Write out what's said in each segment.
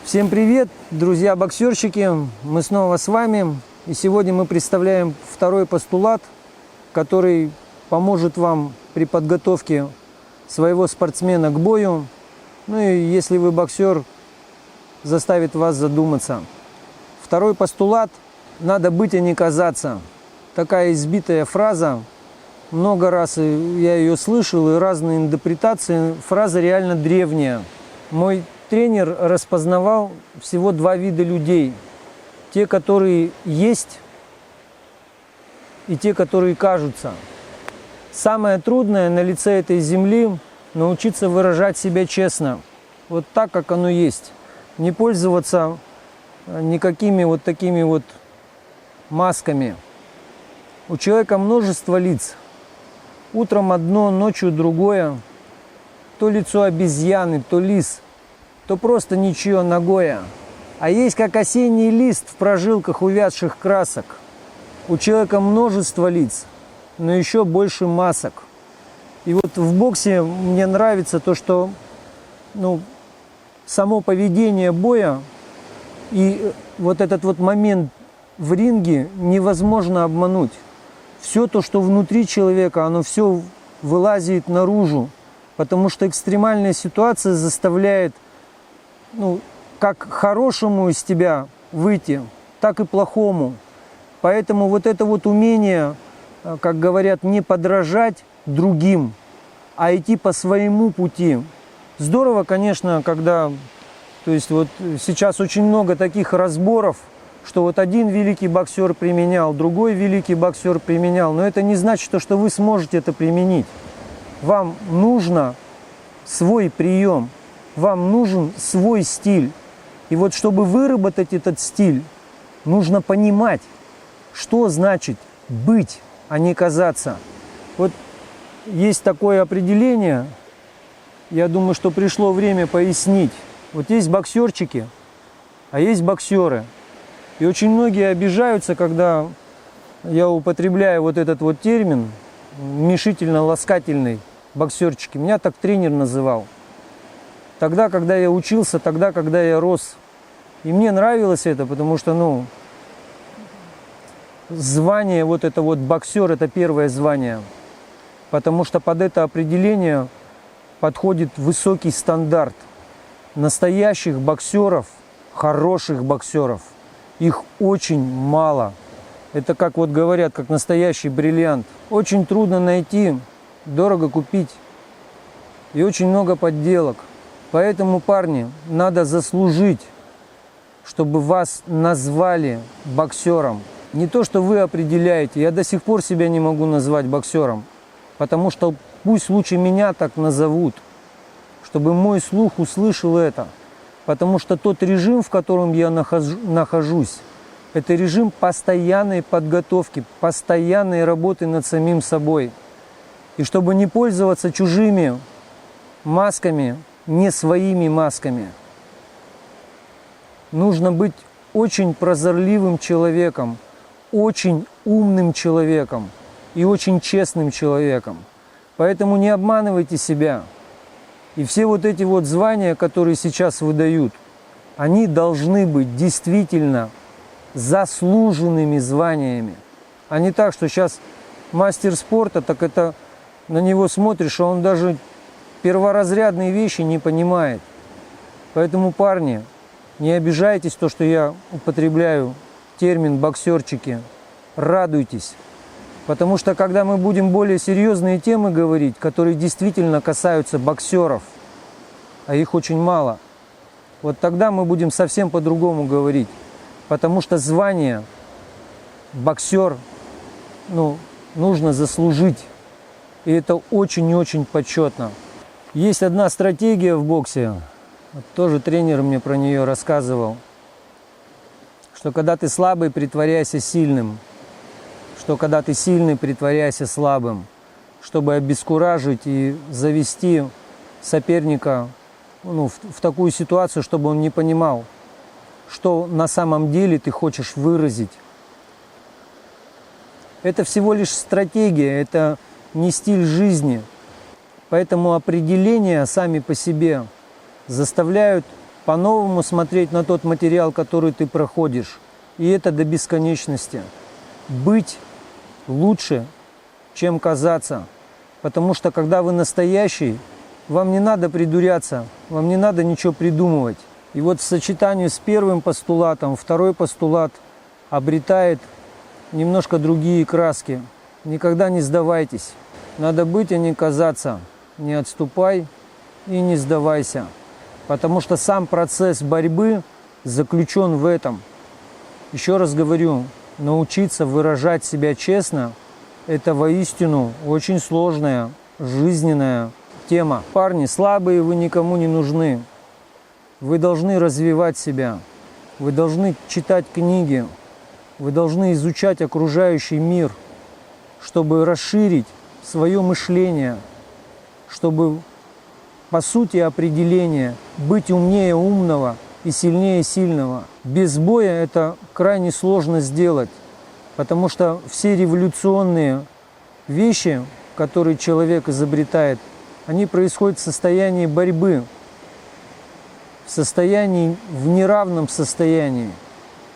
Всем привет, друзья-боксерщики! Мы снова с вами. И сегодня мы представляем второй постулат, который поможет вам при подготовке своего спортсмена к бою. Ну и если вы боксер, заставит вас задуматься. Второй постулат – надо быть, а не казаться. Такая избитая фраза. Много раз я ее слышал, и разные интерпретации. Фраза реально древняя. Мой тренер распознавал всего два вида людей. Те, которые есть, и те, которые кажутся. Самое трудное на лице этой земли – научиться выражать себя честно. Вот так, как оно есть. Не пользоваться никакими вот такими вот масками. У человека множество лиц. Утром одно, ночью другое. То лицо обезьяны, то лис, то просто ничего нагое. А есть как осенний лист в прожилках увядших красок. У человека множество лиц, но еще больше масок. И вот в боксе мне нравится то, что само поведение боя и вот этот вот момент в ринге невозможно обмануть. Все то, что внутри человека, оно все вылазит наружу, потому что экстремальная ситуация заставляет как хорошему из тебя выйти, так и плохому. Поэтому вот это вот умение, как говорят, не подражать другим, а идти по своему пути. Здорово, конечно, когда, сейчас очень много таких разборов, что вот один великий боксер применял, другой великий боксер применял. Но это не значит, что вы сможете это применить. Вам нужно свой прием, вам нужен свой стиль. И вот чтобы выработать этот стиль, нужно понимать, что значит быть, а не казаться. Вот есть такое определение, я думаю, что пришло время пояснить. Вот есть боксерчики, а есть боксеры. И очень многие обижаются, когда я употребляю вот этот вот термин, уменьшительно-ласкательный, боксерчики. Меня так тренер называл. Тогда, когда я учился, тогда, когда я рос. И мне нравилось это, потому что, звание вот это вот боксер, это первое звание. Потому что под это определение подходит высокий стандарт. Настоящих боксеров, хороших боксеров, их очень мало. Это как вот говорят, как настоящий бриллиант. Очень трудно найти, дорого купить. И очень много подделок. Поэтому, парни, надо заслужить, чтобы вас назвали боксером. Не то, что вы определяете. Я до сих пор себя не могу назвать боксером. Потому что пусть лучше меня так назовут. Чтобы мой слух услышал это. Потому что тот режим, в котором я нахожусь, это режим постоянной подготовки, постоянной работы над самим собой. И чтобы не пользоваться чужими масками, не своими масками, нужно быть очень прозорливым человеком, очень умным человеком и очень честным человеком. Поэтому не обманывайте себя. И все вот эти вот звания, которые сейчас выдают, они должны быть действительно заслуженными званиями. А не так, что сейчас мастер спорта, так это на него смотришь, а он даже перворазрядные вещи не понимает. Поэтому, парни, не обижайтесь то, что я употребляю термин боксерчики. Радуйтесь. Потому что когда мы будем более серьезные темы говорить, которые действительно касаются боксеров, а их очень мало, вот тогда мы будем совсем по-другому говорить. Потому что звание боксер, нужно заслужить. И это очень и очень почетно. Есть одна стратегия в боксе, тоже тренер мне про нее рассказывал, что когда ты слабый, притворяйся сильным. Что когда ты сильный, притворяйся слабым, чтобы обескуражить и завести соперника в такую ситуацию, чтобы он не понимал, что на самом деле ты хочешь выразить. Это всего лишь стратегия, это не стиль жизни. Поэтому определения сами по себе заставляют по-новому смотреть на тот материал, который ты проходишь. И это до бесконечности. Быть лучше, чем казаться. Потому что когда вы настоящий, вам не надо придуряться, вам не надо ничего придумывать. И вот в сочетании с первым постулатом, второй постулат обретает немножко другие краски. Никогда не сдавайтесь. Надо быть, а не казаться. Не отступай и не сдавайся. Потому что сам процесс борьбы заключен в этом. Еще раз говорю, научиться выражать себя честно – это воистину очень сложная, жизненная тема. Парни, слабые вы никому не нужны. Вы должны развивать себя. Вы должны читать книги. Вы должны изучать окружающий мир, чтобы расширить свое мышление, чтобы, по сути определения, быть умнее умного и сильнее сильного. Без боя это крайне сложно сделать, потому что все революционные вещи, которые человек изобретает, они происходят в состоянии борьбы, в неравном состоянии.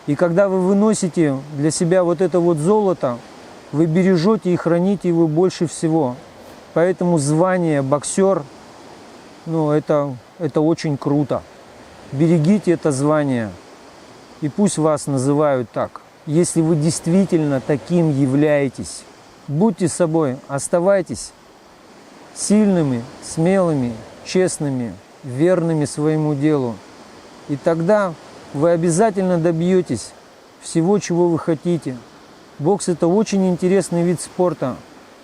И когда вы выносите для себя вот это вот золото, вы бережете и храните его больше всего. Поэтому звание боксер, это очень круто. Берегите это звание. И пусть вас называют так. Если вы действительно таким являетесь, будьте собой, оставайтесь сильными, смелыми, честными, верными своему делу. И тогда вы обязательно добьетесь всего, чего вы хотите. Бокс – это очень интересный вид спорта,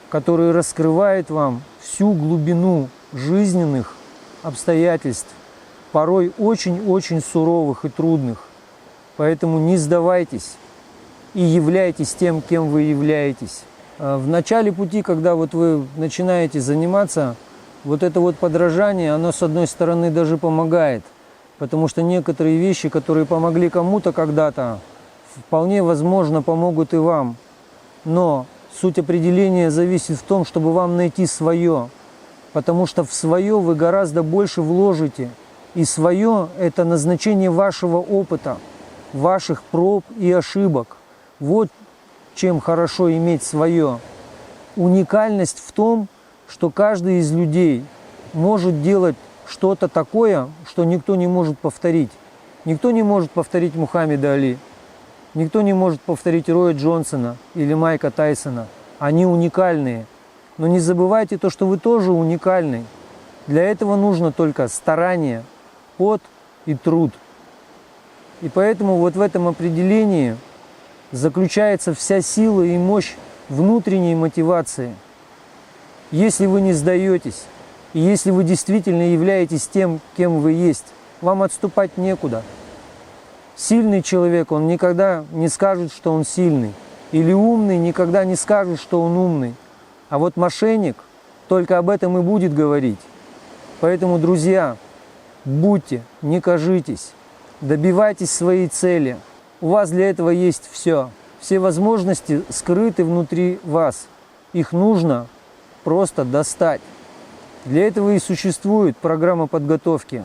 который раскрывает вам всю глубину жизненных обстоятельств, порой очень-очень суровых и трудных. Поэтому не сдавайтесь и являйтесь тем, кем вы являетесь. В начале пути, когда вот вы начинаете заниматься, вот это вот подражание, оно с одной стороны даже помогает, потому что некоторые вещи, которые помогли кому-то когда-то, вполне возможно помогут и вам. Но суть определения зависит в том, чтобы вам найти свое, потому что в свое вы гораздо больше вложите. И свое – это назначение вашего опыта, ваших проб и ошибок. Вот чем хорошо иметь свое. Уникальность в том, что каждый из людей может делать что-то такое, что никто не может повторить. Никто не может повторить Мухаммеда Али. Никто не может повторить Роя Джонсона или Майка Тайсона. Они уникальные. Но не забывайте то, что вы тоже уникальны. Для этого нужно только старание, пот и труд. И поэтому вот в этом определении заключается вся сила и мощь внутренней мотивации. Если вы не сдаетесь, и если вы действительно являетесь тем, кем вы есть, вам отступать некуда. Сильный человек, он никогда не скажет, что он сильный. Или умный никогда не скажет, что он умный. А вот мошенник только об этом и будет говорить. Поэтому, друзья, будьте, не кажитесь, добивайтесь своей цели. У вас для этого есть все. Все возможности скрыты внутри вас. Их нужно просто достать. Для этого и существует программа подготовки.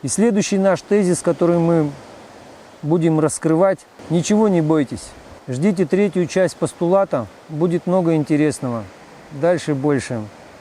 И следующий наш тезис, который мы будем раскрывать: ничего не бойтесь. Ждите третью часть постулата, будет много интересного. Дальше больше.